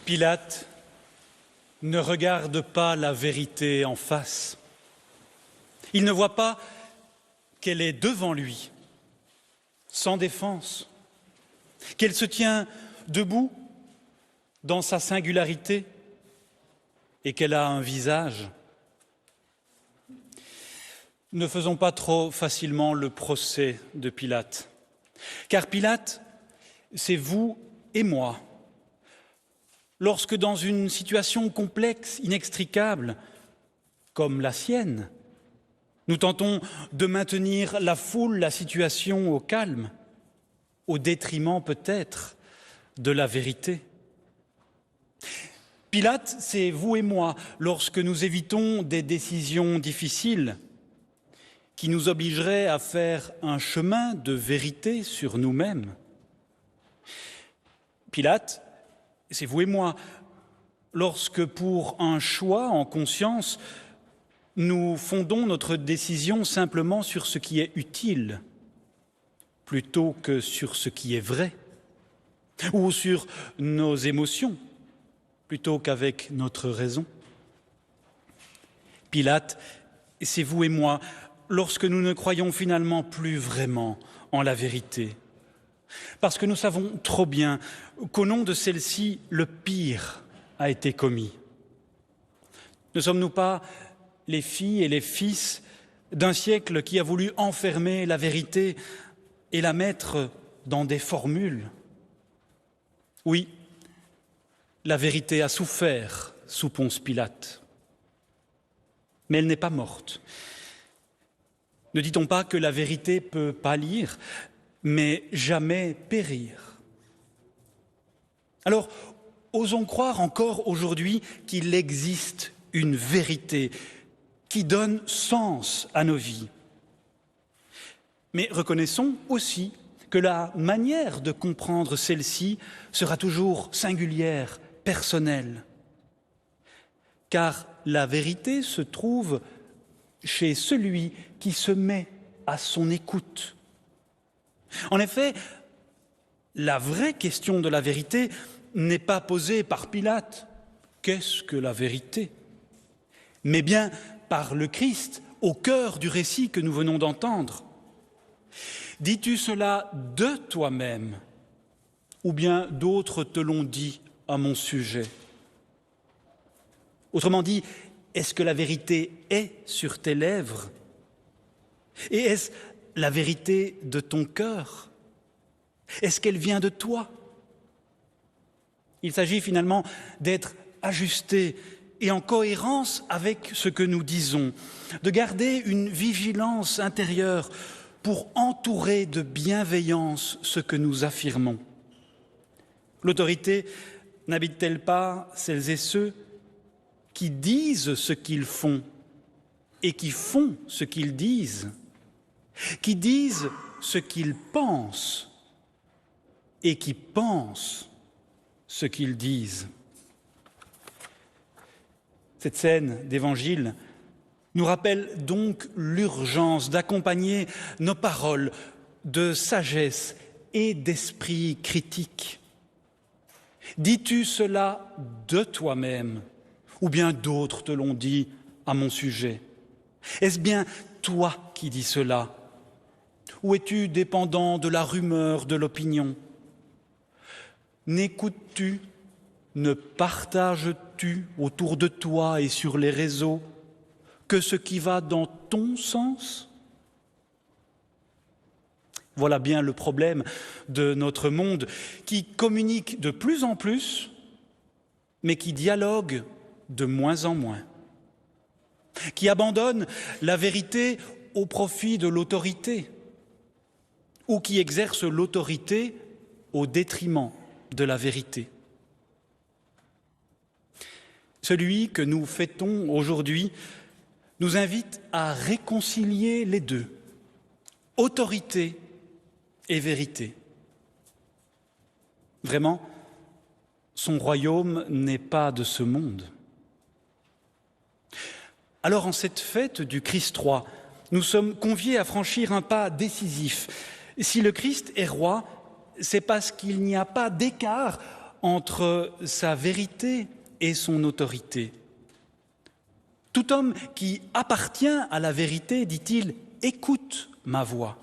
Pilate ne regarde pas la vérité en face. Il ne voit pas qu'elle est devant lui, sans défense, qu'elle se tient debout dans sa singularité et qu'elle a un visage. Ne faisons pas trop facilement le procès de Pilate, car Pilate, c'est vous et moi. Lorsque dans une situation complexe, inextricable, comme la sienne, nous tentons de maintenir la foule, la situation au calme, au détriment peut-être de la vérité. Pilate, c'est vous et moi, lorsque nous évitons des décisions difficiles qui nous obligeraient à faire un chemin de vérité sur nous-mêmes. Pilate, c'est vous et moi, lorsque pour un choix en conscience, nous fondons notre décision simplement sur ce qui est utile, plutôt que sur ce qui est vrai, ou sur nos émotions, plutôt qu'avec notre raison. Pilate, c'est vous et moi, lorsque nous ne croyons finalement plus vraiment en la vérité, parce que nous savons trop bien qu'au nom de celle-ci, le pire a été commis. Ne sommes-nous pas les filles et les fils d'un siècle qui a voulu enfermer la vérité et la mettre dans des formules? Oui, la vérité a souffert sous Ponce Pilate, mais elle n'est pas morte. Ne dit-on pas que la vérité peut pâlir, mais jamais périr? Alors, osons croire encore aujourd'hui qu'il existe une vérité qui donne sens à nos vies. Mais reconnaissons aussi que la manière de comprendre celle-ci sera toujours singulière, personnelle. Car la vérité se trouve chez celui qui se met à son écoute. En effet, la vraie question de la vérité n'est pas posée par Pilate. Qu'est-ce que la vérité? Mais bien par le Christ, au cœur du récit que nous venons d'entendre. Dis-tu cela de toi-même, ou bien d'autres te l'ont dit à mon sujet? Autrement dit, est-ce que la vérité est sur tes lèvres? Et est-ce la vérité de ton cœur? Est-ce qu'elle vient de toi? Il s'agit finalement d'être ajusté et en cohérence avec ce que nous disons, de garder une vigilance intérieure pour entourer de bienveillance ce que nous affirmons. L'autorité n'habite-t-elle pas celles et ceux qui disent ce qu'ils font et qui font ce qu'ils disent, qui disent ce qu'ils pensent et qui pensent ce qu'ils disent? Cette scène d'évangile nous rappelle donc l'urgence d'accompagner nos paroles de sagesse et d'esprit critique. Dis-tu cela de toi-même, ou bien d'autres te l'ont dit à mon sujet? Est-ce bien toi qui dis cela? Ou es-tu dépendant de la rumeur, de l'opinion? N'écoutes-tu, ne partages-tu autour de toi et sur les réseaux que ce qui va dans ton sens? Voilà bien le problème de notre monde qui communique de plus en plus, mais qui dialogue de moins en moins, qui abandonne la vérité au profit de l'autorité, ou qui exerce l'autorité au détriment de la vérité. Celui que nous fêtons aujourd'hui nous invite à réconcilier les deux, autorité et vérité. Vraiment, son royaume n'est pas de ce monde. Alors, en cette fête du Christ roi, nous sommes conviés à franchir un pas décisif. Si le Christ est roi, c'est parce qu'il n'y a pas d'écart entre sa vérité et son autorité. Tout homme qui appartient à la vérité, dit-il, écoute ma voix.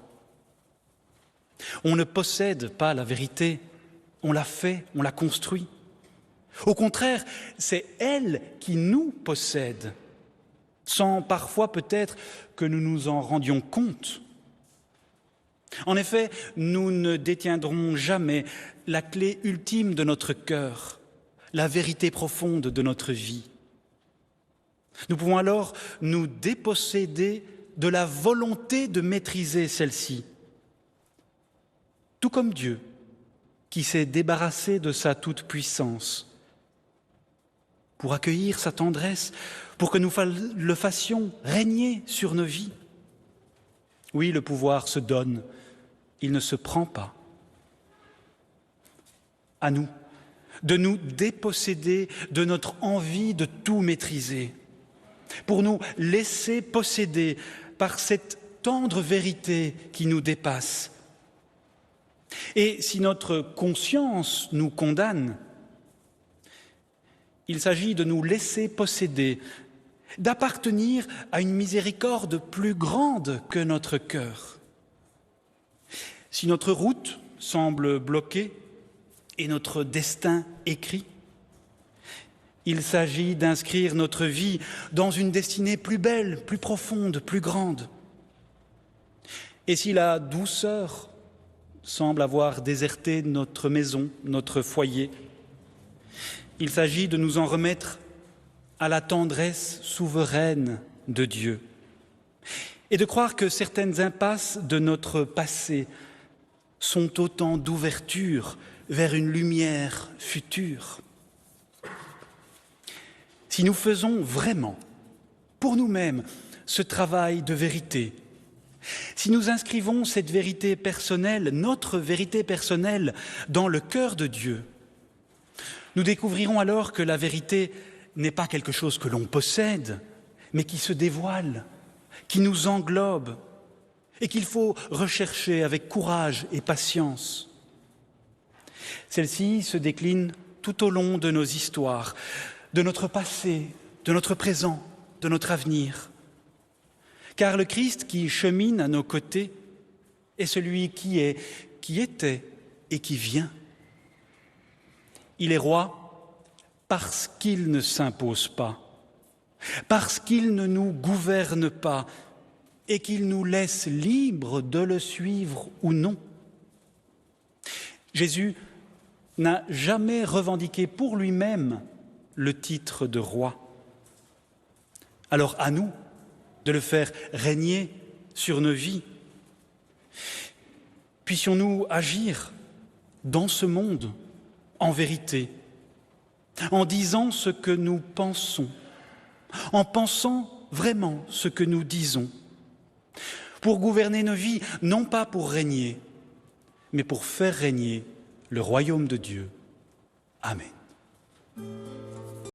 On ne possède pas la vérité, on l'a fait, on l'a construit. Au contraire, c'est elle qui nous possède, sans parfois peut-être que nous nous en rendions compte. En effet, nous ne détiendrons jamais la clé ultime de notre cœur, la vérité profonde de notre vie. Nous pouvons alors nous déposséder de la volonté de maîtriser celle-ci, tout comme Dieu, qui s'est débarrassé de sa toute-puissance, pour accueillir sa tendresse, pour que nous le fassions régner sur nos vies. Oui, le pouvoir se donne, il ne se prend pas. À nous de nous déposséder de notre envie de tout maîtriser, pour nous laisser posséder par cette tendre vérité qui nous dépasse. Et si notre conscience nous condamne, il s'agit de nous laisser posséder, d'appartenir à une miséricorde plus grande que notre cœur. Si notre route semble bloquée et notre destin écrit, il s'agit d'inscrire notre vie dans une destinée plus belle, plus profonde, plus grande. Et si la douceur semble avoir déserté notre maison, notre foyer, il s'agit de nous en remettre à la tendresse souveraine de Dieu et de croire que certaines impasses de notre passé sont autant d'ouvertures vers une lumière future. Si nous faisons vraiment, pour nous-mêmes, ce travail de vérité, si nous inscrivons cette vérité personnelle, notre vérité personnelle, dans le cœur de Dieu, nous découvrirons alors que la vérité n'est pas quelque chose que l'on possède, mais qui se dévoile, qui nous englobe, et qu'il faut rechercher avec courage et patience. Celle-ci se décline tout au long de nos histoires, de notre passé, de notre présent, de notre avenir. Car le Christ qui chemine à nos côtés est celui qui est, qui était et qui vient. Il est roi parce qu'il ne s'impose pas, parce qu'il ne nous gouverne pas et qu'il nous laisse libres de le suivre ou non. Jésus n'a jamais revendiqué pour lui-même le titre de roi. Alors à nous de le faire régner sur nos vies. Puissions-nous agir dans ce monde en vérité, en disant ce que nous pensons, en pensant vraiment ce que nous disons, pour gouverner nos vies, non pas pour régner, mais pour faire régner le royaume de Dieu. Amen.